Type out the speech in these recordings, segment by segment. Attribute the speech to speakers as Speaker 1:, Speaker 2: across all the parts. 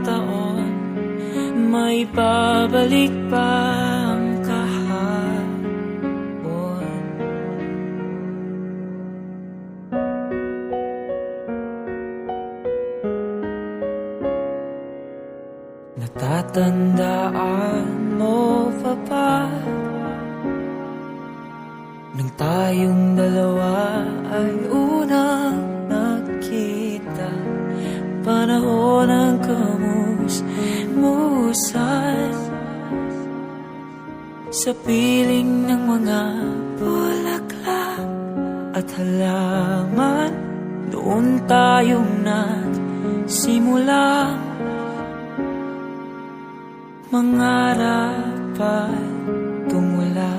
Speaker 1: kataon, may babalik pa ang kahapon. Natatandaan mo pa ba nang tayong dalawa ay unang nakita? Panahon ng kamus-musan sa piling ng mga bulaklak at halaman. Doon tayong nagsimula mangarap at tumula.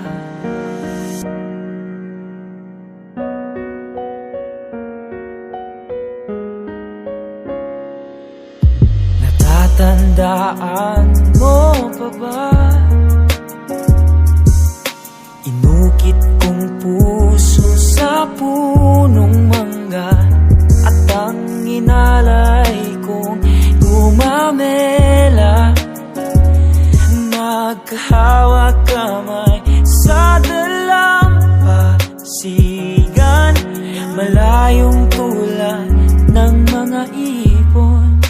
Speaker 1: Natatandaan mo pa ba? Inukit kong puso sa punong mangga at ang inalay kong umamela. Nagkahawak kamay sa dalampasigan, malayong tulad ng mga ibon,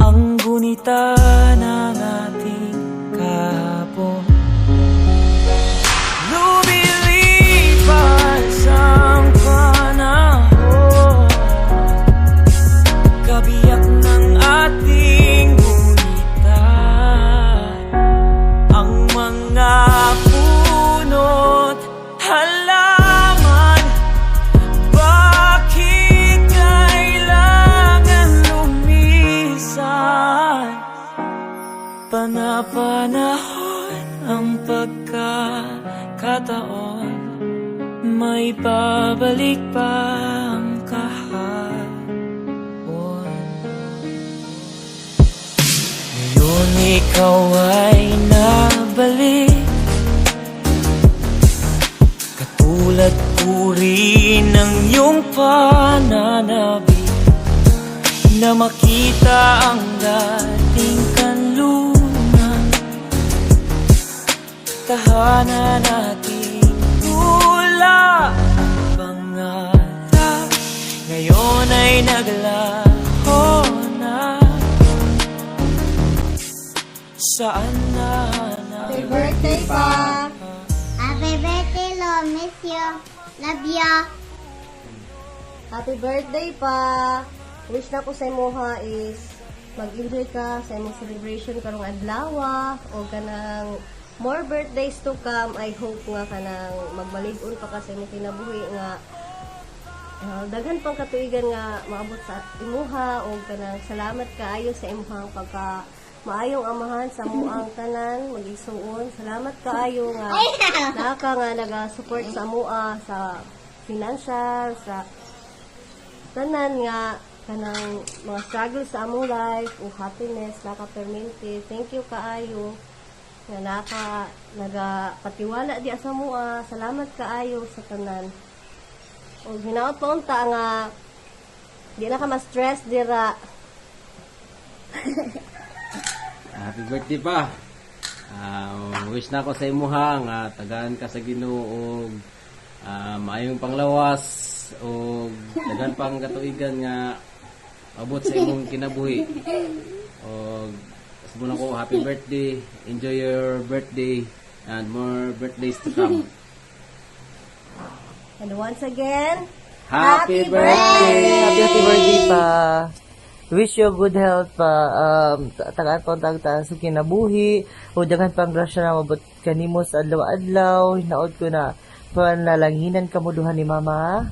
Speaker 1: ang gunita ng ating kahapon. Lumilipas ang panahon, kabiyak ng ating gunita, ang mga puno't halaman. Bakit kailangan lumisan? Panapanahon ang pagkakataon, may babalik pa ang kahapon. Ngayon ikaw ay nabalik, katulad ko rin ng iyong pananabik, na makita ang dating kanlunan, tahanan nating tula. Pangarap ngayon ay naglaho na, saan na
Speaker 2: Happy birthday pa!
Speaker 3: Happy birthday, Lo. Miss you. Love you.
Speaker 2: Happy birthday pa! Wish na ko sa imoha is mag-enjoy ka sa imong celebration karong adlaw o kanang more birthdays to come. I hope nga kanang magmalig-on pa ka sa imong kinabuhi nga daghan pang katuigan nga maabot sa imuha o kanang salamat kaayo sa imong pagka maayong amahan sa muang tanan mag-igsuon. Salamat kaayo nga naka nga naga-support sa mua sa financial, sa tanan nga kanang mga struggle sa among life o happiness naka-permente. Thank you kaayo nga nagapatiwala di sa mua. Salamat kaayo sa tanan. O hinaot pa unta nga di na ka ma-stress dira.
Speaker 4: Happy birthday pa. Wish na ako sa imuha nga tagaan ka sa Ginoo og maayong panglawas og dagan pang katuigan nga abot sa imong kinabuhi. Og sabon ako happy birthday. Enjoy your birthday and more birthdays to come.
Speaker 2: And once again,
Speaker 4: Happy birthday!
Speaker 1: Happy birthday pa. Wish you good health pa. Tagaan pa ang tagtaan sa kinabuhi. O dagan pang grasya na mabot kanimo sa adlaw-adlaw. Hinaod ko na panalanginan kamo duha ni mama.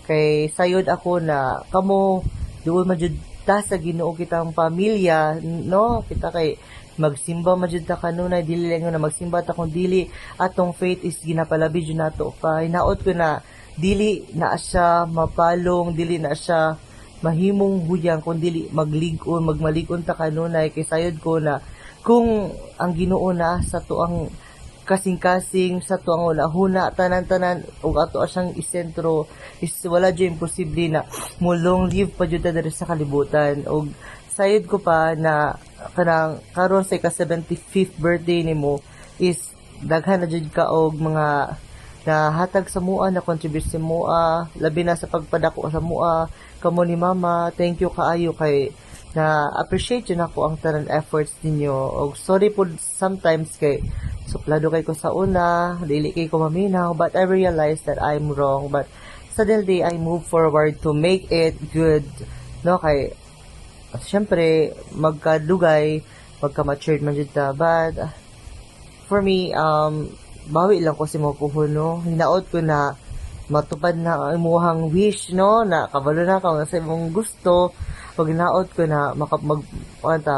Speaker 1: Kay sayod ako na kamo doon majud ta sa Ginoo kitang pamilya, no? Kita kay magsimba majud ta kanunay dili lang na magsimba ta kun dili atong faith is ginapalabi jud nato pa. Hinaot ko na dili na siya mapalong, dili na siya mahimong huyang kun dili magmalig-on ta kanunay. Kay sayod ko na kung ang Ginoo na sa tuang kasing-kasing sa tuang una tanan-tanan ug ato siyang isentro is wala jud imposible na mo long live pa jud ta diri sa kalibutan. Og sayod ko pa na kanang karon sa ka 75th birthday nimo is daghan na jud ka og mga nahatag sa mua, na contribute sa mua, labi na sa pagpadako sa mua, kamo ni mama, thank you kaayo kay na appreciate yun ako ang tanan efforts ninyo. Og sorry po sometimes kay suplado kay ko sa una, dili kay ko maminaw, but I realize that I'm wrong. But suddenly I move forward to make it good. No, kay syempre magkadugay, magka-matured man jud ta, but for me, bawi lang ko si mo puhon, no? Hinaot ko na matupad na ang imuhang wish, no? Na kabalo na ka sa imong gusto. Pag hinaot ko na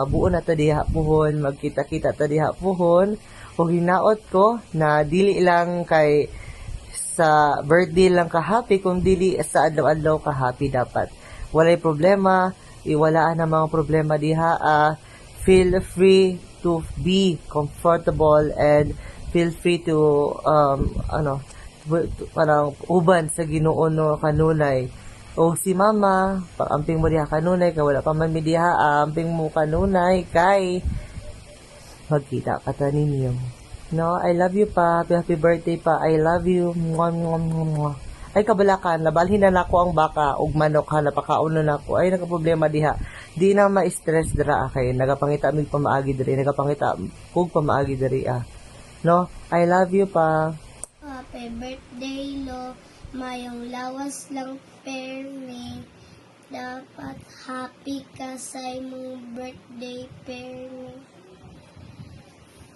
Speaker 1: buo na ta diha puhon, magkita-kita ta diha puhon. Pag hinaot ko na dili lang kay sa birthday lang ka happy, kung dili sa adlaw-adlaw ka happy dapat. Walay problema, iwalaan ang mga problema diha. Feel free to be comfortable and feel free to parang uban sa Ginoo no kanunay. O si mama, pag-amping mo diha kanunay kay wala pa man mi diha, amping mo kanunay kay magkita ka ta ninyo. No, I love you pa. Happy birthday pa. I love you. Mwah, mwah, mwah, mwah. Ay kabalakan, nabalhin na nako ang baka ug manok ha, napakaon na nako. Ay nakaproblema diha. Di na ma-stress dira kay nagapangita mig pamaagi diri, nagapangita kog pamaagi diri No, I love you pa.
Speaker 3: Happy birthday, Lo. Mayong lawas lang permi. Dapat happy ka sa imong birthday permi.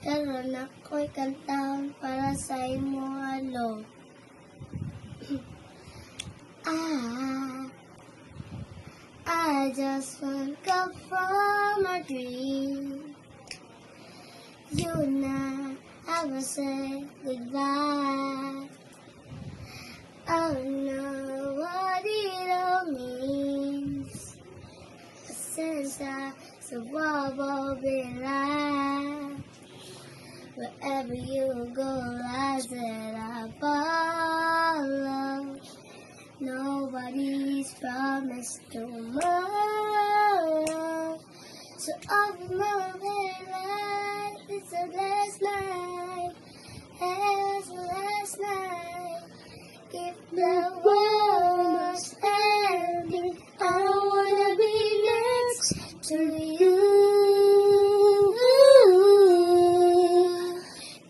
Speaker 3: Karon ako'y kantaon para sa imo, Lo. I just woke up from a dream. You and I will say goodbye. I don't know what it all means. Since I so what will be like. Wherever you go, I said I follow. Nobody's promised tomorrow. So open my light, it's the last night. It's the last night. If the world was ending, I don't wanna be next to you.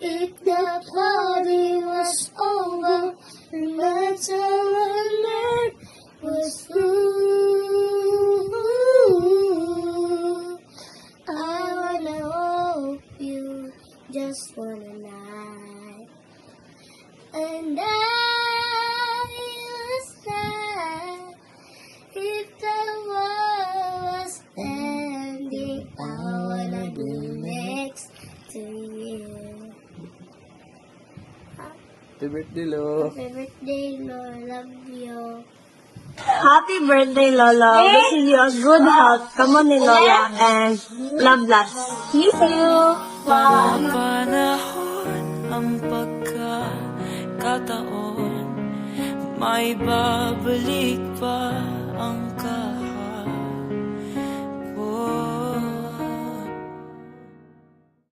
Speaker 3: If the party was over, and that's all I meant was through. I wanna hold you just for a night, and I was sad. If the world was ending, I wanna be next to you.
Speaker 4: Happy birthday, Lo.
Speaker 3: Happy birthday, Lord. Love you.
Speaker 2: Happy birthday, Lola. Wishing you a good health. Come on, Lola. And love lots. Miss you. Bye.
Speaker 5: Panahon ang pagkakataon, may babalik pa